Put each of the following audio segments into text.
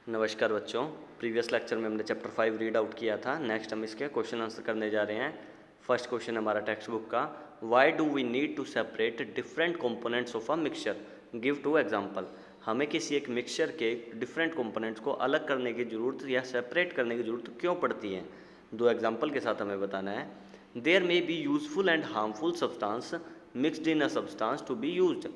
नमस्कार बच्चों, previous lecture में हमने चैप्टर 5 रीड आउट किया था। नेक्स्ट हम इसके क्वेश्चन आंसर करने जा रहे हैं। फर्स्ट क्वेश्चन हमारा टेक्स्ट बुक का, why do we need to separate different components of a mixture, give two example. हमें किसी एक मिक्सचर के डिफरेंट कंपोनेंट्स को अलग करने की ज़रूरत या सेपरेट करने की ज़रूरत क्यों पड़ती है, दो एग्जाम्पल के साथ हमें बताना है। There may be useful and harmful substance mixed in a substance to be used.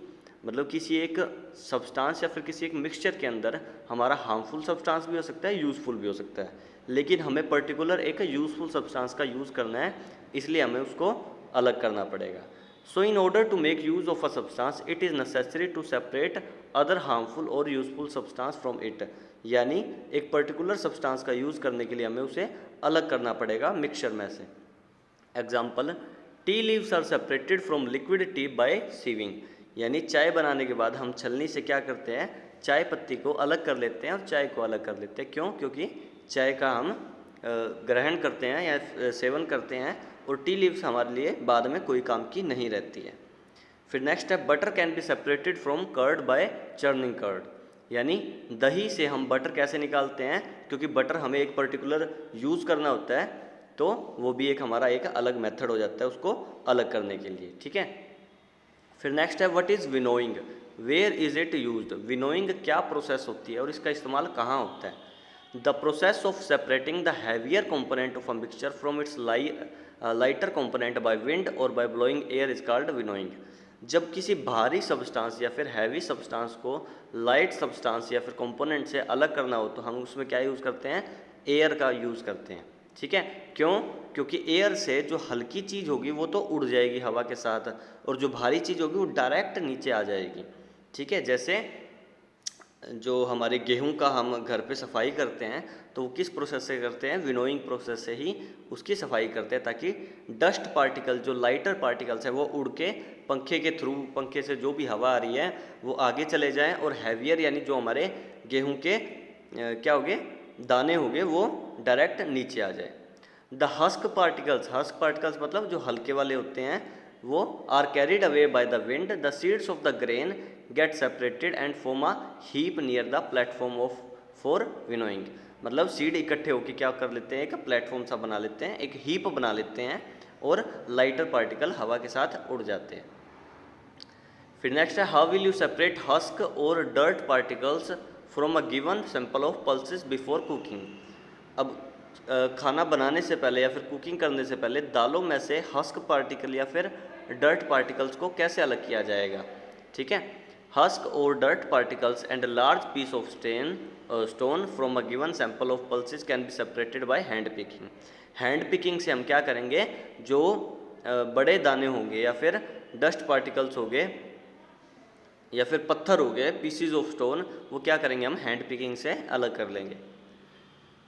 मतलब किसी एक सब्सटेंस या फिर किसी एक मिक्सचर के अंदर हमारा हार्मफुल सब्सटेंस भी हो सकता है, यूज़फुल भी हो सकता है, लेकिन हमें पर्टिकुलर एक यूज़फुल सब्सटेंस का यूज़ करना है, इसलिए हमें उसको अलग करना पड़ेगा। So in order to make use of a substance it is necessary to separate other harmful और यूज़फुल सब्सटेंस फ्रॉम इट। यानी एक पर्टिकुलर सब्सटेंस का यूज़ करने के लिए हमें उसे अलग करना पड़ेगा मिक्सचर में से। Example, tea leaves are separated from liquid tea by sieving. यानी चाय बनाने के बाद हम छलनी से क्या करते हैं, चाय पत्ती को अलग कर लेते हैं और चाय को अलग कर लेते हैं। क्यों? क्योंकि चाय का हम ग्रहण करते हैं या सेवन करते हैं और टी लीव्स हमारे लिए बाद में कोई काम की नहीं रहती है। फिर नेक्स्ट है, butter can be separated from curd by churning curd. यानी दही से हम बटर कैसे निकालते हैं, क्योंकि बटर हमें एक पर्टिकुलर यूज़ करना होता है, तो वो भी एक हमारा एक अलग मेथड हो जाता है उसको अलग करने के लिए। ठीक है। फिर नेक्स्ट है, what is winnowing, where is it used. Winnowing क्या प्रोसेस होती है और इसका इस्तेमाल कहाँ होता है। The process of separating the heavier component of a mixture from its lighter component by wind और by blowing air is called winnowing. जब किसी भारी सब्सटेंस या फिर हैवी सब्सटेंस को लाइट सब्सटेंस या फिर कंपोनेंट से अलग करना हो तो हम उसमें क्या यूज़ करते हैं, एयर का यूज़ करते हैं। ठीक है। क्यों? क्योंकि एयर से जो हल्की चीज़ होगी वो तो उड़ जाएगी हवा के साथ, और जो भारी चीज़ होगी वो डायरेक्ट नीचे आ जाएगी। ठीक है। जैसे जो हमारे गेहूं का हम घर पे सफाई करते हैं तो वो किस प्रोसेस से करते हैं, विनोइंग प्रोसेस से ही उसकी सफाई करते हैं, ताकि डस्ट पार्टिकल जो लाइटर पार्टिकल्स है वो उड़ के पंखे के थ्रू, पंखे से जो भी हवा आ रही है वो आगे चले जाएं, और हैवियर यानी जो हमारे गेहूं के क्या हो गए, दाने हो गए, वो डायरेक्ट नीचे आ जाए। द हस्क पार्टिकल्स मतलब जो हल्के वाले होते हैं वो are carried away by the wind. The seeds of the grain get separated and form a heap near the platform of for winnowing. मतलब सीड इकट्ठे होकर क्या कर लेते हैं, एक प्लेटफॉर्म सा बना लेते हैं, एक हीप बना लेते हैं, और लाइटर पार्टिकल हवा के साथ उड़ जाते हैं। फिर नेक्स्ट है, how will you separate husk और dirt particles from a given sample of pulses before cooking. अब खाना बनाने से पहले या फिर कुकिंग करने से पहले दालों में से हस्क पार्टिकल या फिर डर्ट पार्टिकल्स को कैसे अलग किया जाएगा। ठीक है। हस्क और dirt particles and large piece of stone from a given sample of pulses can be separated by hand picking. Hand picking से हम क्या करेंगे, जो बड़े दाने होंगे या फिर डस्ट पार्टिकल्स हो गए या फिर पत्थर हो गए, पीसीज ऑफ स्टोन, वो क्या करेंगे, हम हैंड पिकिंग से अलग कर लेंगे।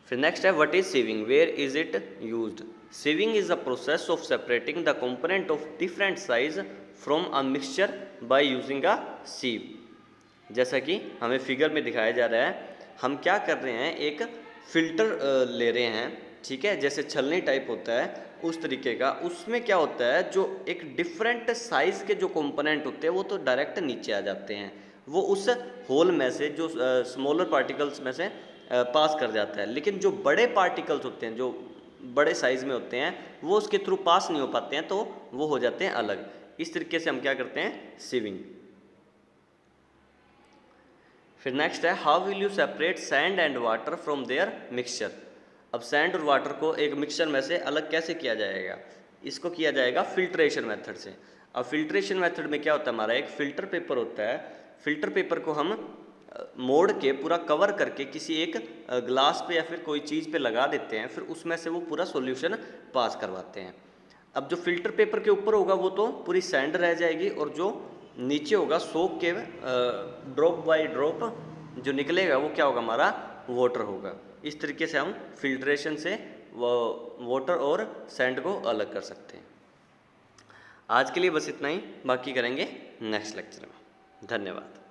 फिर नेक्स्ट है, what is sieving, where is it used. Sieving is the process of separating the component of different size from a mixture by using a sieve. जैसा कि हमें फिगर में दिखाया जा रहा है, हम क्या कर रहे हैं, एक फिल्टर ले रहे हैं। ठीक है। जैसे छलनी टाइप होता है उस तरीके का, उसमें क्या होता है, जो एक डिफरेंट साइज के जो कंपोनेंट होते हैं वो तो डायरेक्ट नीचे आ जाते हैं, वो उस होल में से जो स्मॉलर पार्टिकल्स में से पास कर जाता है, लेकिन जो बड़े पार्टिकल्स होते हैं, जो बड़े साइज में होते हैं, वो उसके थ्रू पास नहीं हो पाते हैं, तो वो हो जाते हैं अलग। इस तरीके से हम क्या करते हैं, सीविंग। फिर नेक्स्ट है, how will you separate sand and water from their mixture. अब सैंड और वाटर को एक मिक्सचर में से अलग कैसे किया जाएगा, इसको किया जाएगा फिल्ट्रेशन मेथड से। अब फिल्ट्रेशन मेथड में क्या होता है, हमारा एक फ़िल्टर पेपर होता है, फ़िल्टर पेपर को हम मोड़ के पूरा कवर करके किसी एक ग्लास पे या फिर कोई चीज़ पे लगा देते हैं, फिर उसमें से वो पूरा सॉल्यूशन पास करवाते हैं। अब जो फिल्टर पेपर के ऊपर होगा वो तो पूरी सैंड रह जाएगी, और जो नीचे होगा सोक के ड्रॉप बाय ड्रॉप जो निकलेगा वो क्या होगा, हमारा वाटर होगा। इस तरीके से हम फिल्ट्रेशन से वो वाटर और सैंड को अलग कर सकते हैं। आज के लिए बस इतना ही, बाकी करेंगे नेक्स्ट लेक्चर में। धन्यवाद।